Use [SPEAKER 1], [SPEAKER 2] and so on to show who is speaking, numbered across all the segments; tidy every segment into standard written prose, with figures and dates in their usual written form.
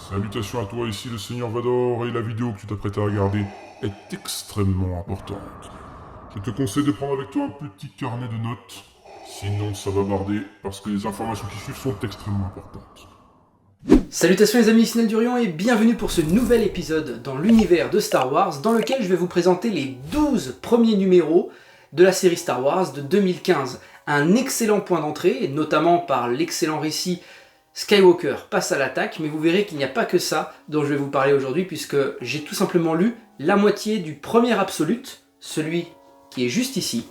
[SPEAKER 1] Salutations à toi, ici le Seigneur Vador, et la vidéo que tu t'apprêtes à regarder est extrêmement importante. Je te conseille de prendre avec toi un petit carnet de notes, sinon ça va barder, parce que les informations qui suivent sont extrêmement importantes.
[SPEAKER 2] Salutations les amis, ici Durian et bienvenue pour ce nouvel épisode dans l'univers de Star Wars, dans lequel je vais vous présenter les 12 premiers numéros de la série Star Wars de 2015. Un excellent point d'entrée, notamment par l'excellent récit Skywalker passe à l'attaque, mais vous verrez qu'il n'y a pas que ça dont je vais vous parler aujourd'hui, puisque j'ai tout simplement lu la moitié du premier Absolute, celui qui est juste ici.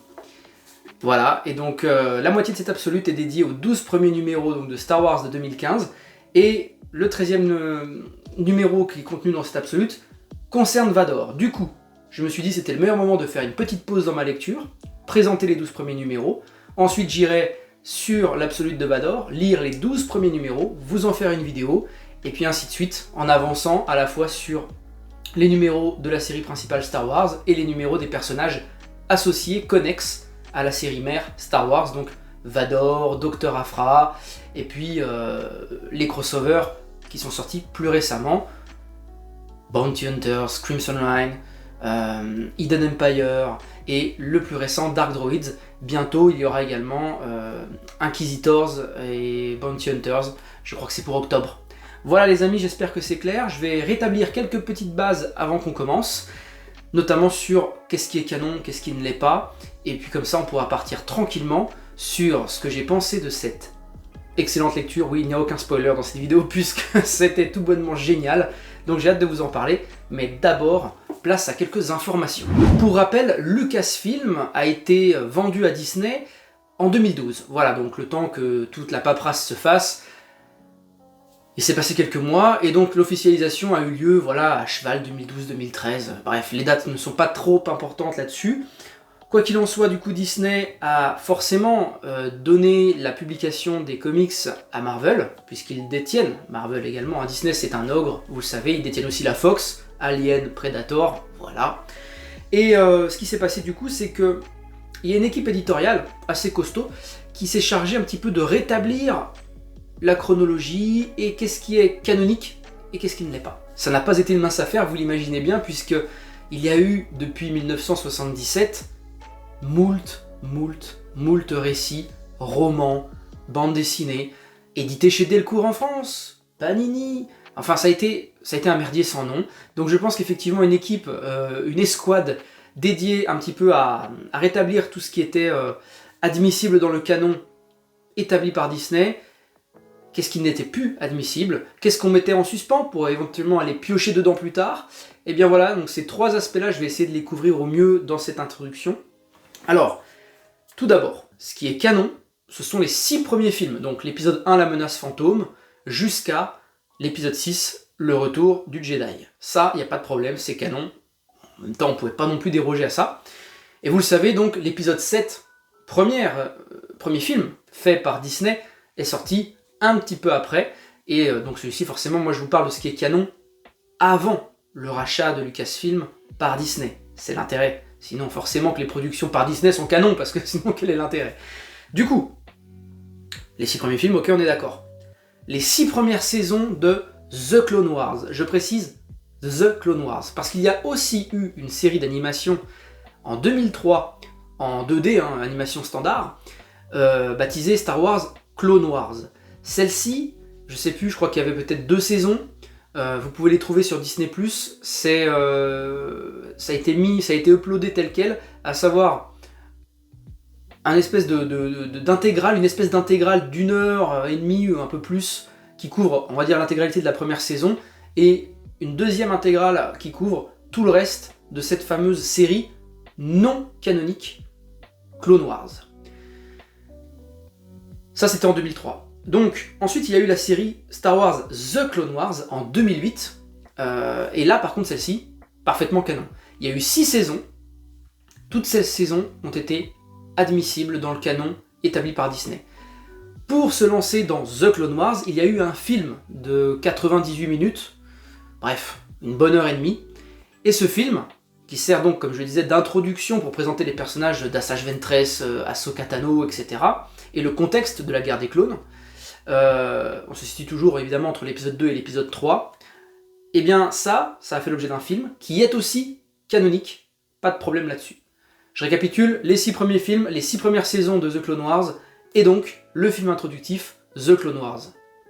[SPEAKER 2] Voilà, et donc la moitié de cet Absolute est dédiée aux 12 premiers numéros donc, de Star Wars de 2015, et le 13e numéro qui est contenu dans cet Absolute concerne Vador. Du coup, je me suis dit que c'était le meilleur moment de faire une petite pause dans ma lecture, présenter les 12 premiers numéros, ensuite j'irai sur l'Absolute de Vador, lire les 12 premiers numéros, vous en faire une vidéo, et puis ainsi de suite, en avançant à la fois sur les numéros de la série principale Star Wars et les numéros des personnages associés, connexes à la série mère Star Wars, donc Vador, Dr. Aphra, et puis les crossovers qui sont sortis plus récemment, Bounty Hunters, Crimson Line, Hidden Empire, et le plus récent Dark Droids. Bientôt il y aura également Inquisitors et Bounty Hunters, je crois que c'est pour octobre. Voilà les amis, j'espère que c'est clair. Je vais rétablir quelques petites bases avant qu'on commence, notamment sur qu'est-ce qui est canon, qu'est-ce qui ne l'est pas, et puis comme ça on pourra partir tranquillement sur ce que j'ai pensé de cette excellente lecture. Oui, il n'y a aucun spoiler dans cette vidéo puisque c'était tout bonnement génial, donc j'ai hâte de vous en parler, mais d'abord, place à quelques informations. Pour rappel, Lucasfilm a été vendu à Disney en 2012. Voilà, donc le temps que toute la paperasse se fasse, il s'est passé quelques mois, et donc l'officialisation a eu lieu, voilà, à cheval 2012-2013. Bref, les dates ne sont pas trop importantes là-dessus. Quoi qu'il en soit, du coup, Disney a forcément donné la publication des comics à Marvel, puisqu'ils détiennent Marvel également. Disney, c'est un ogre, vous le savez, ils détiennent aussi la Fox, Alien, Predator, voilà. Et ce qui s'est passé du coup, c'est que il y a une équipe éditoriale assez costaud qui s'est chargée un petit peu de rétablir la chronologie et qu'est-ce qui est canonique et qu'est-ce qui ne l'est pas. Ça n'a pas été une mince affaire, vous l'imaginez bien, puisque il y a eu depuis 1977 moult récits, romans, bandes dessinées, édités chez Delcourt en France, Panini. Enfin, ça a été un merdier sans nom. Donc je pense qu'effectivement une équipe, une escouade dédiée un petit peu à rétablir tout ce qui était admissible dans le canon établi par Disney, qu'est-ce qui n'était plus admissible, qu'est-ce qu'on mettait en suspens pour éventuellement aller piocher dedans plus tard. Et bien voilà, donc ces trois aspects-là, je vais essayer de les couvrir au mieux dans cette introduction. Alors, tout d'abord, ce qui est canon, ce sont les 6 premiers films, donc l'épisode 1, La menace fantôme, jusqu'à l'épisode 6, Le retour du Jedi. Ça, il n'y a pas de problème, c'est canon. En même temps, on ne pouvait pas non plus déroger à ça. Et vous le savez, donc, l'épisode 7, premier film fait par Disney, est sorti un petit peu après. Et donc celui-ci, forcément, moi je vous parle de ce qui est canon avant le rachat de Lucasfilm par Disney. C'est l'intérêt. Sinon, forcément que les productions par Disney sont canon, parce que sinon, quel est l'intérêt? Du coup, les 6 premiers films, ok, on est d'accord. Les 6 premières saisons de The Clone Wars. Je précise The Clone Wars, parce qu'il y a aussi eu une série d'animation en 2003, en 2D, animation standard, baptisée Star Wars Clone Wars. Celle-ci, je sais plus, je crois qu'il y avait peut-être 2 saisons. Vous pouvez les trouver sur Disney+, ça a été uploadé tel quel, à savoir une espèce d'intégrale d'une heure et demie ou un peu plus, qui couvre, on va dire, l'intégralité de la première saison, et une deuxième intégrale qui couvre tout le reste de cette fameuse série non canonique Clone Wars. Ça, c'était en 2003. Donc, ensuite, il y a eu la série Star Wars The Clone Wars en 2008. Et là, par contre, celle-ci, parfaitement canon. Il y a eu 6 saisons. Toutes ces saisons ont été admissibles dans le canon établi par Disney. Pour se lancer dans The Clone Wars, il y a eu un film de 98 minutes. Bref, une bonne heure et demie. Et ce film, qui sert donc, comme je le disais, d'introduction pour présenter les personnages d'Asajj Ventress, Ahsoka Tano, etc., et le contexte de la guerre des clones, On se situe toujours évidemment entre l'épisode 2 et l'épisode 3. Eh bien ça a fait l'objet d'un film qui est aussi canonique, pas de problème là-dessus. Je récapitule, les 6 premiers films, les 6 premières saisons de The Clone Wars, et donc le film introductif The Clone Wars.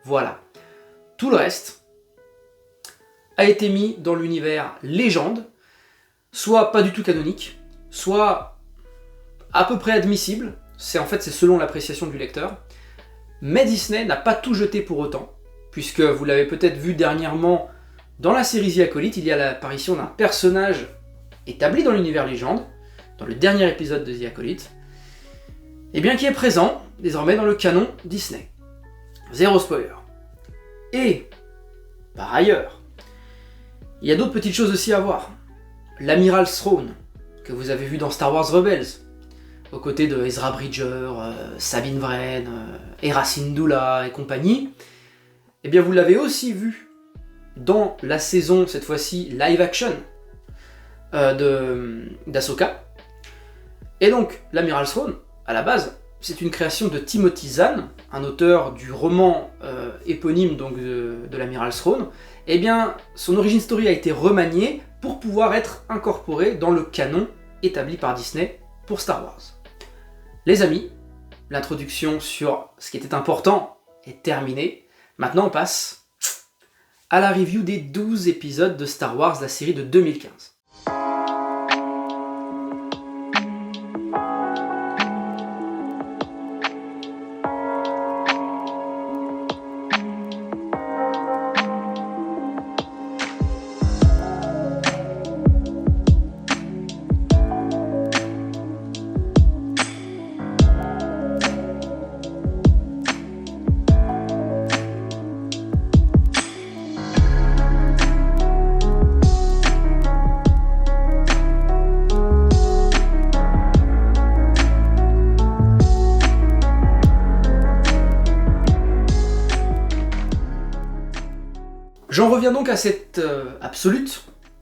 [SPEAKER 2] Voilà. Tout le reste a été mis dans l'univers légende, soit pas du tout canonique, soit à peu près admissible, c'est selon l'appréciation du lecteur, mais Disney n'a pas tout jeté pour autant, puisque vous l'avez peut-être vu dernièrement dans la série The Acolyte, il y a l'apparition d'un personnage établi dans l'univers légende, dans le dernier épisode de The Acolyte, et bien qui est présent désormais dans le canon Disney. Zéro spoiler. Et, par ailleurs, il y a d'autres petites choses aussi à voir. L'Amiral Throne, que vous avez vu dans Star Wars Rebels, aux côtés de Ezra Bridger, Sabine Wren, Hera Syndulla et compagnie, eh bien vous l'avez aussi vu dans la saison, cette fois-ci, live action d'Ahsoka. Et donc, l'Amiral Throne, à la base, c'est une création de Timothy Zahn, un auteur du roman éponyme donc, de l'Amiral Throne. Eh bien, son origin story a été remaniée pour pouvoir être incorporé dans le canon établi par Disney pour Star Wars. Les amis, l'introduction sur ce qui était important est terminée. Maintenant, on passe à la review des 12 épisodes de Star Wars, la série de 2015. J'en reviens donc à cette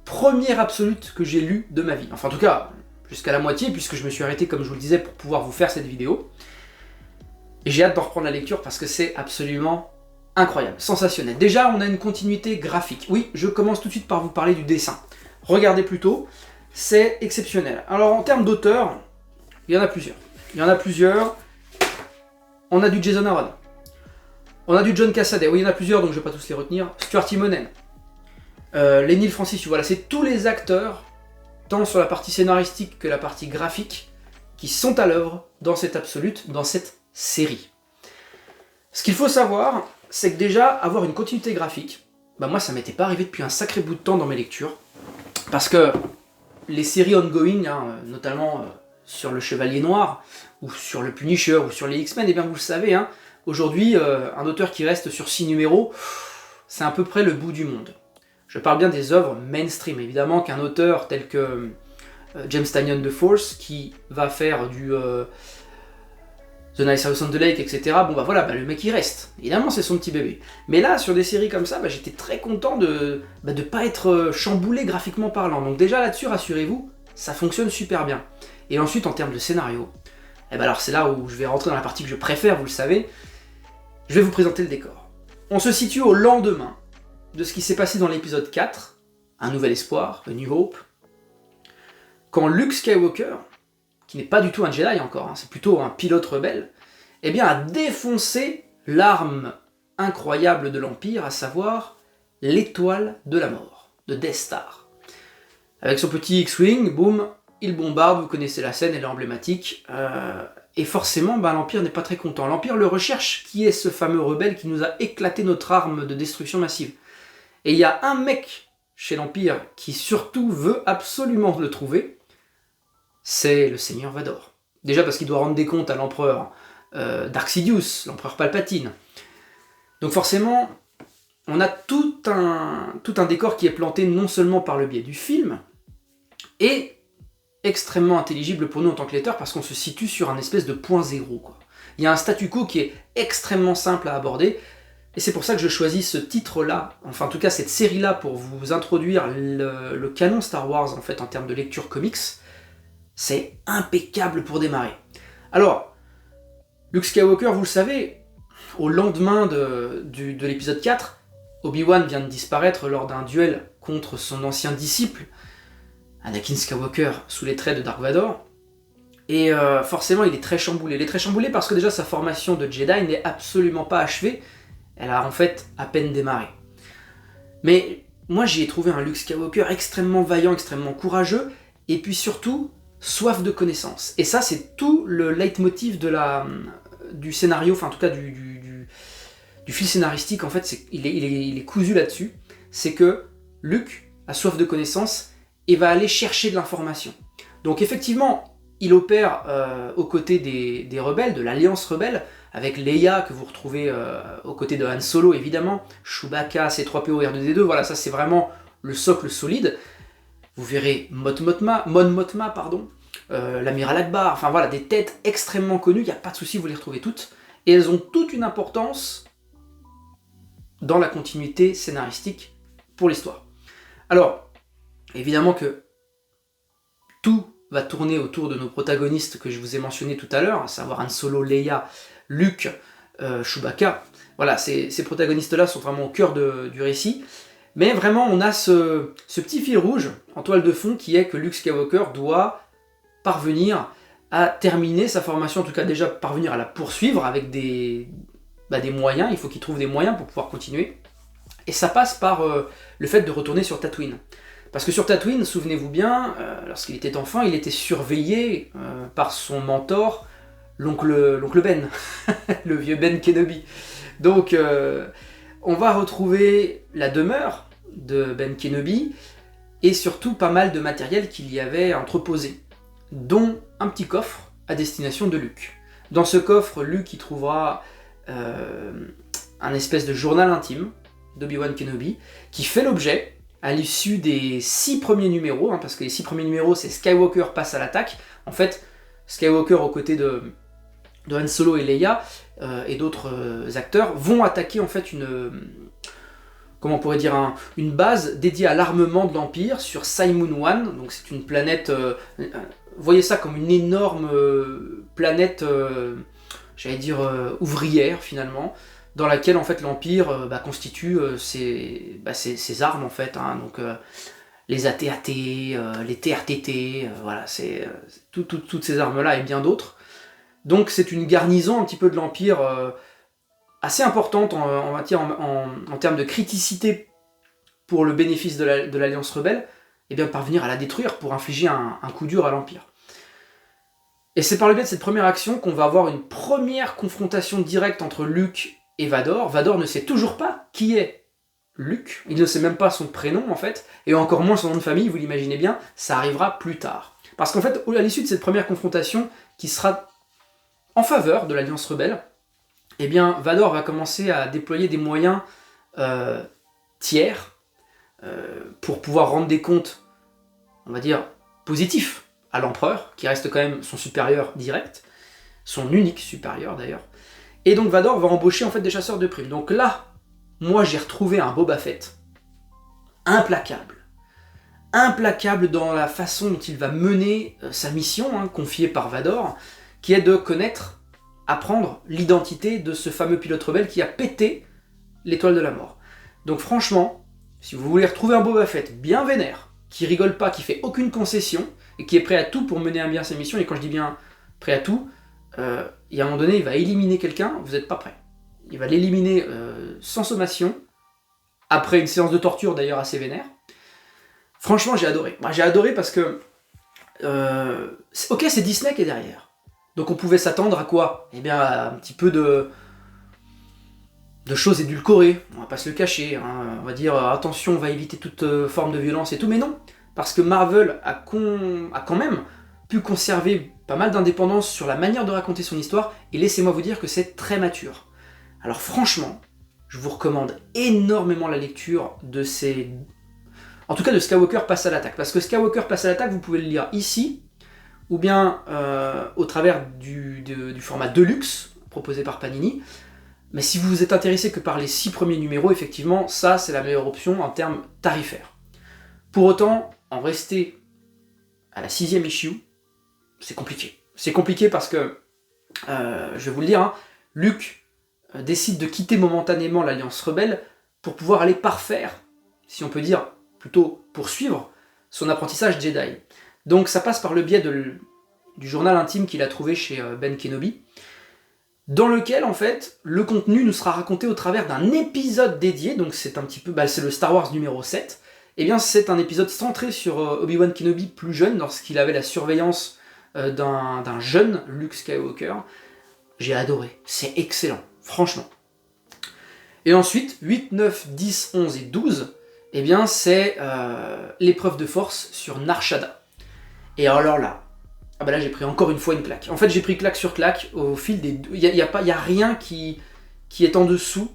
[SPEAKER 2] première absolute que j'ai lue de ma vie. Enfin en tout cas, jusqu'à la moitié, puisque je me suis arrêté, comme je vous le disais, pour pouvoir vous faire cette vidéo. Et j'ai hâte d'en reprendre la lecture parce que c'est absolument incroyable, sensationnel. Déjà, on a une continuité graphique. Oui, je commence tout de suite par vous parler du dessin. Regardez plutôt, c'est exceptionnel. Alors en termes d'auteur, il y en a plusieurs. On a du Jason Aaron. On a du John Cassaday, oui il y en a plusieurs donc je ne vais pas tous les retenir. Stuart Timonen, Lenny Francis, voilà, c'est tous les acteurs, tant sur la partie scénaristique que la partie graphique, qui sont à l'œuvre dans cette absolute, dans cette série. Ce qu'il faut savoir, c'est que déjà, avoir une continuité graphique, bah moi ça m'était pas arrivé depuis un sacré bout de temps dans mes lectures, parce que les séries ongoing, notamment sur le Chevalier Noir, ou sur le Punisher, ou sur les X-Men, et bien vous le savez, aujourd'hui, un auteur qui reste sur 6 numéros, c'est à peu près le bout du monde. Je parle bien des œuvres mainstream, évidemment qu'un auteur tel que James Tynion de Force, qui va faire du The Nice House on the Lake, etc. Bon bah voilà, le mec il reste. Évidemment c'est son petit bébé. Mais là, sur des séries comme ça, j'étais très content de pas être chamboulé graphiquement parlant. Donc déjà là-dessus, rassurez-vous, ça fonctionne super bien. Et ensuite, en termes de scénario, alors c'est là où je vais rentrer dans la partie que je préfère, vous le savez. Je vais vous présenter le décor. On se situe au lendemain de ce qui s'est passé dans l'épisode 4, Un Nouvel Espoir, A New Hope, quand Luke Skywalker, qui n'est pas du tout un Jedi encore, c'est plutôt un pilote rebelle, a défoncé l'arme incroyable de l'Empire, à savoir l'étoile de la mort, de Death Star. Avec son petit X-Wing, boum, il bombarde, vous connaissez la scène, elle est emblématique, et forcément, l'Empire n'est pas très content. L'Empire le recherche, qui est ce fameux rebelle qui nous a éclaté notre arme de destruction massive. Et il y a un mec chez l'Empire qui surtout veut absolument le trouver, c'est le Seigneur Vador. Déjà parce qu'il doit rendre des comptes à l'empereur Dark Sidious, l'empereur Palpatine. Donc forcément, on a tout un décor qui est planté non seulement par le biais du film, et extrêmement intelligible pour nous en tant que lecteurs parce qu'on se situe sur un espèce de point zéro, quoi. Il y a un statu quo qui est extrêmement simple à aborder, et c'est pour ça que je choisis ce titre-là, enfin en tout cas cette série-là, pour vous introduire le canon Star Wars en termes de lecture comics. C'est impeccable pour démarrer. Alors, Luke Skywalker, vous le savez, au lendemain de l'épisode 4, Obi-Wan vient de disparaître lors d'un duel contre son ancien disciple, Anakin Skywalker, sous les traits de Dark Vador. Et forcément, il est très chamboulé. Il est très chamboulé parce que déjà, sa formation de Jedi n'est absolument pas achevée. Elle a en fait à peine démarré. Mais moi, j'y ai trouvé un Luke Skywalker extrêmement vaillant, extrêmement courageux, et puis surtout, soif de connaissances. Et ça, c'est tout le leitmotiv du scénario, enfin en tout cas du fil scénaristique, en fait, il est cousu là-dessus. C'est que Luke a soif de connaissances et va aller chercher de l'information. Donc effectivement, il opère aux côtés des rebelles, de l'Alliance rebelle, avec Leia, que vous retrouvez aux côtés de Han Solo, évidemment, Chewbacca, C-3PO, R2-D2, voilà, ça c'est vraiment le socle solide. Vous verrez Mon Mothma, l'Amiral Akbar, enfin voilà, des têtes extrêmement connues, il n'y a pas de souci, vous les retrouvez toutes, et elles ont toute une importance dans la continuité scénaristique pour l'histoire. Alors, évidemment que tout va tourner autour de nos protagonistes que je vous ai mentionnés tout à l'heure, à savoir Han Solo, Leia, Luke, Chewbacca. Voilà, ces protagonistes-là sont vraiment au cœur du récit. Mais vraiment, on a ce petit fil rouge en toile de fond qui est que Luke Skywalker doit parvenir à terminer sa formation, en tout cas déjà parvenir à la poursuivre avec des moyens. Il faut qu'il trouve des moyens pour pouvoir continuer. Et ça passe par le fait de retourner sur Tatooine. Parce que sur Tatooine, souvenez-vous bien, lorsqu'il était enfant, il était surveillé par son mentor, l'oncle Ben, le vieux Ben Kenobi. Donc, on va retrouver la demeure de Ben Kenobi, et surtout pas mal de matériel qu'il y avait entreposé, dont un petit coffre à destination de Luke. Dans ce coffre, Luke y trouvera un espèce de journal intime d'Obi-Wan Kenobi, qui fait l'objet, à l'issue des 6 premiers numéros, parce que les 6 premiers numéros, c'est Skywalker passe à l'attaque. En fait, Skywalker aux côtés de Han Solo et Leia et d'autres acteurs vont attaquer en fait comment on pourrait dire, une base dédiée à l'armement de l'Empire sur Cymoon One. Donc c'est une planète, voyez ça comme une énorme planète, j'allais dire ouvrière finalement, dans laquelle en fait l'Empire constitue ses armes en fait, donc les AT-AT, les TRTT, voilà, c'est toutes ces armes-là et bien d'autres. Donc c'est une garnison un petit peu de l'Empire assez importante en termes de criticité pour le bénéfice de l'Alliance rebelle, et bien parvenir à la détruire pour infliger un coup dur à l'Empire. Et c'est par le biais de cette première action qu'on va avoir une première confrontation directe entre Luke et Vador. Vador ne sait toujours pas qui est Luke, il ne sait même pas son prénom en fait, et encore moins son nom de famille, vous l'imaginez bien, ça arrivera plus tard. Parce qu'en fait, à l'issue de cette première confrontation, qui sera en faveur de l'Alliance rebelle, eh bien Vador va commencer à déployer des moyens tiers pour pouvoir rendre des comptes, on va dire, positifs à l'empereur, qui reste quand même son supérieur direct, son unique supérieur d'ailleurs. Et donc Vador va embaucher en fait des chasseurs de primes. Donc là, moi j'ai retrouvé un Boba Fett implacable. Implacable dans la façon dont il va mener sa mission, confiée par Vador, qui est de connaître, apprendre l'identité de ce fameux pilote rebelle qui a pété l'étoile de la mort. Donc franchement, si vous voulez retrouver un Boba Fett bien vénère, qui rigole pas, qui fait aucune concession, et qui est prêt à tout pour mener à bien sa mission, et quand je dis bien prêt à tout, il y a un moment donné, il va éliminer quelqu'un, vous n'êtes pas prêt. Il va l'éliminer sans sommation, après une séance de torture d'ailleurs assez vénère. Franchement, j'ai adoré. Moi, j'ai adoré parce que, ok, c'est Disney qui est derrière. Donc on pouvait s'attendre à quoi ? Eh bien, à un petit peu de choses édulcorées, on va pas se le cacher. On va dire, attention, on va éviter toute forme de violence et tout, mais non. Parce que Marvel a quand même pu conserver pas mal d'indépendance sur la manière de raconter son histoire, et laissez-moi vous dire que c'est très mature. Alors franchement, je vous recommande énormément la lecture de ces... En tout cas de Skywalker passe à l'attaque, parce que Skywalker passe à l'attaque, vous pouvez le lire ici, ou bien au travers du format Deluxe, proposé par Panini, mais si vous vous êtes intéressé que par les 6 premiers numéros, effectivement, ça c'est la meilleure option en termes tarifaires. Pour autant, en rester à la 6e issue, c'est compliqué. C'est compliqué parce que, je vais vous le dire, Luke décide de quitter momentanément l'Alliance rebelle pour pouvoir aller parfaire, si on peut dire, plutôt poursuivre, son apprentissage Jedi. Donc ça passe par le biais du journal intime qu'il a trouvé chez Ben Kenobi, dans lequel en fait le contenu nous sera raconté au travers d'un épisode dédié, donc c'est un petit peu, c'est le Star Wars numéro 7, et bien c'est un épisode centré sur Obi-Wan Kenobi plus jeune, lorsqu'il avait la surveillance d'un jeune Luke Skywalker. J'ai adoré, c'est excellent, franchement. Et ensuite, 8, 9, 10, 11 et 12, eh bien c'est l'épreuve de force sur Nar Shaddaa. Et alors là, là j'ai pris encore une fois une claque. En fait j'ai pris claque sur claque au fil des... Il n'y a rien qui est en dessous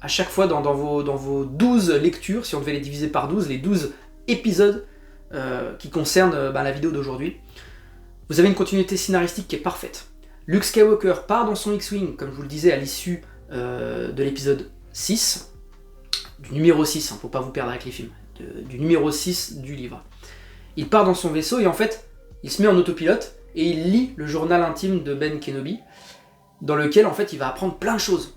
[SPEAKER 2] à chaque fois dans vos 12 lectures, si on devait les diviser par 12, les 12 épisodes qui concernent la vidéo d'aujourd'hui. Vous avez une continuité scénaristique qui est parfaite. Luke Skywalker part dans son X-Wing, comme je vous le disais, à l'issue de l'épisode 6, du numéro 6, faut pas vous perdre avec les films, du numéro 6 du livre. Il part dans son vaisseau et en fait, il se met en autopilote et il lit le journal intime de Ben Kenobi, dans lequel en fait il va apprendre plein de choses.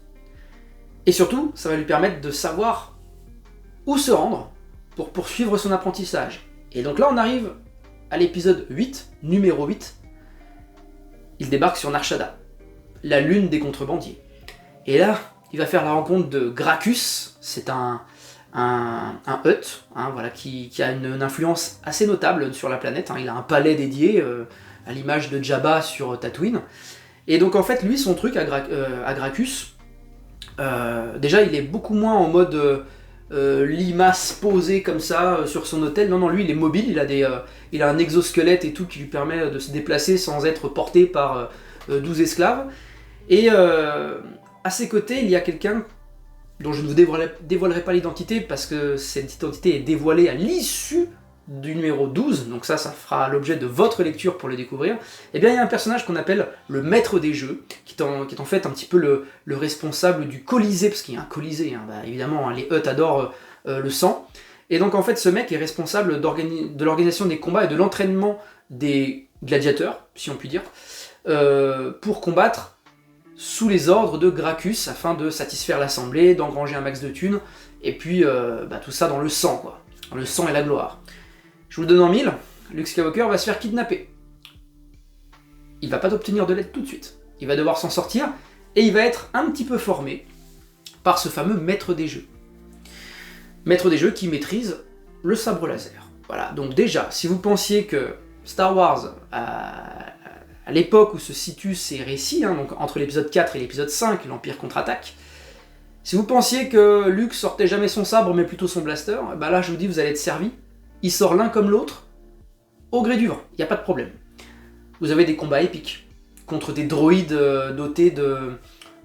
[SPEAKER 2] Et surtout, ça va lui permettre de savoir où se rendre pour poursuivre son apprentissage. Et donc là on arrive à l'épisode 8, numéro 8, il débarque sur Nar Shaddaa, la lune des contrebandiers. Et là, il va faire la rencontre de Gracchus, c'est un Hutt, voilà, qui a une influence assez notable sur la planète. Il a un palais dédié à l'image de Jabba sur Tatooine. Et donc en fait, lui, son truc à Gracchus, déjà il est beaucoup moins en mode limace posé comme ça sur son hôtel. Non, lui il est mobile, il a un exosquelette et tout qui lui permet de se déplacer sans être porté par 12 esclaves. Et à ses côtés, il y a quelqu'un dont je ne vous dévoilerai pas l'identité parce que cette identité est dévoilée à l'issue du numéro 12, donc ça fera l'objet de votre lecture pour le découvrir. Et bien il y a un personnage qu'on appelle le maître des jeux, qui est en fait un petit peu le responsable du Colisée, parce qu'il y a un Colisée, évidemment, les Hutt adorent le sang. Et donc en fait ce mec est responsable de l'organisation des combats et de l'entraînement des gladiateurs, si on peut dire, pour combattre sous les ordres de Gracchus, afin de satisfaire l'assemblée, d'engranger un max de thunes, et puis tout ça dans le sang, quoi. Dans le sang et la gloire. Je vous le donne en mille, Luke Skywalker va se faire kidnapper. Il va pas obtenir de l'aide tout de suite. Il va devoir s'en sortir, et il va être un petit peu formé par ce fameux maître des jeux. Maître des jeux qui maîtrise le sabre laser. Voilà, donc déjà, si vous pensiez que Star Wars, à l'époque où se situent ces récits, donc entre l'épisode 4 et l'épisode 5, l'Empire contre-attaque, si vous pensiez que Luke sortait jamais son sabre mais plutôt son blaster, là je vous dis vous allez être servi. Il sort l'un comme l'autre, au gré du vent, il n'y a pas de problème. Vous avez des combats épiques, contre des droïdes dotés de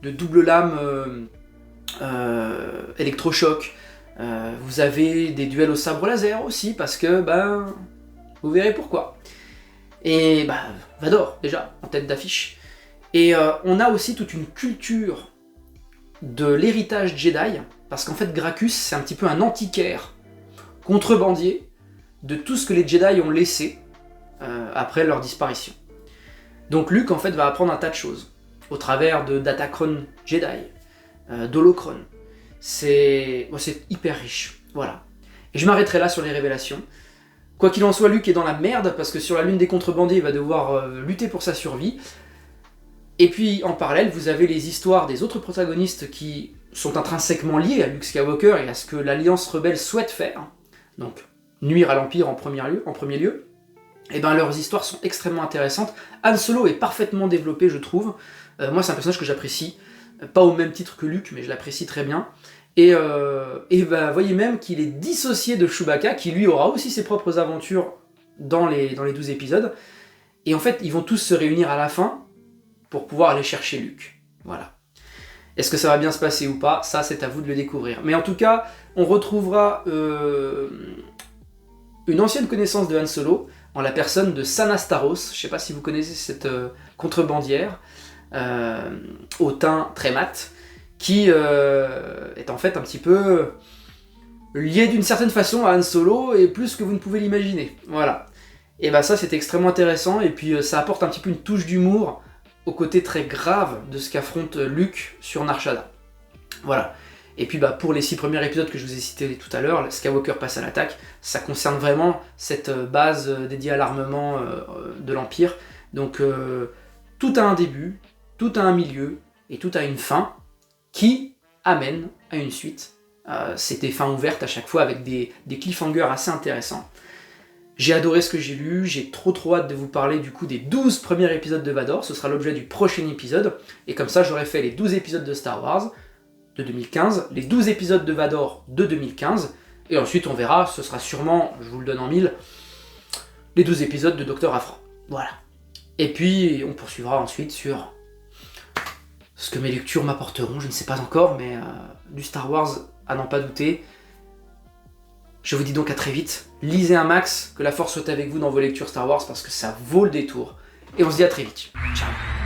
[SPEAKER 2] double lame électrochoc. Vous avez des duels au sabre laser aussi, parce que, vous verrez pourquoi. Et Vador, déjà, en tête d'affiche. Et on a aussi toute une culture de l'héritage Jedi, parce qu'en fait Gracchus, c'est un petit peu un antiquaire, contrebandier, de tout ce que les Jedi ont laissé après leur disparition. Donc Luke, en fait, va apprendre un tas de choses, au travers de Datacron Jedi, d'Holocron. C'est hyper riche, voilà. Et je m'arrêterai là sur les révélations. Quoi qu'il en soit, Luke est dans la merde, parce que sur la lune des contrebandiers, il va devoir lutter pour sa survie. Et puis, en parallèle, vous avez les histoires des autres protagonistes qui sont intrinsèquement liés à Luke Skywalker et à ce que l'Alliance rebelle souhaite faire. Donc, nuire à l'Empire en premier lieu. Et leurs histoires sont extrêmement intéressantes. Han Solo est parfaitement développé, je trouve. Moi, c'est un personnage que j'apprécie. Pas au même titre que Luke, mais je l'apprécie très bien. Et voyez même qu'il est dissocié de Chewbacca, qui lui aura aussi ses propres aventures dans les 12 épisodes. Et en fait, ils vont tous se réunir à la fin pour pouvoir aller chercher Luke. Voilà. Est-ce que ça va bien se passer ou pas? Ça, c'est à vous de le découvrir. Mais en tout cas, on retrouvera une ancienne connaissance de Han Solo, en la personne de Sana Starros. Je ne sais pas si vous connaissez cette contrebandière, au teint très mat, qui est en fait un petit peu liée d'une certaine façon à Han Solo, et plus que vous ne pouvez l'imaginer. Voilà. Et ça, c'est extrêmement intéressant, et puis ça apporte un petit peu une touche d'humour au côté très grave de ce qu'affronte Luke sur Nar Shaddaa. Voilà. Et puis pour les 6 premiers épisodes que je vous ai cités tout à l'heure, Skywalker passe à l'attaque, ça concerne vraiment cette base dédiée à l'armement de l'Empire. Donc tout a un début, tout a un milieu et tout a une fin qui amène à une suite. C'est des fins ouvertes à chaque fois avec des cliffhangers assez intéressants. J'ai adoré ce que j'ai lu, j'ai trop hâte de vous parler du coup des 12 premiers épisodes de Vador, ce sera l'objet du prochain épisode, et comme ça j'aurai fait les 12 épisodes de Star Wars de 2015, les 12 épisodes de Vador de 2015, et ensuite on verra, ce sera sûrement, je vous le donne en mille, les 12 épisodes de Dr. Aphra. Voilà. Et puis on poursuivra ensuite sur ce que mes lectures m'apporteront, je ne sais pas encore, mais du Star Wars à n'en pas douter. Je vous dis donc à très vite, lisez un max, que la force soit avec vous dans vos lectures Star Wars parce que ça vaut le détour. Et on se dit à très vite. Ciao.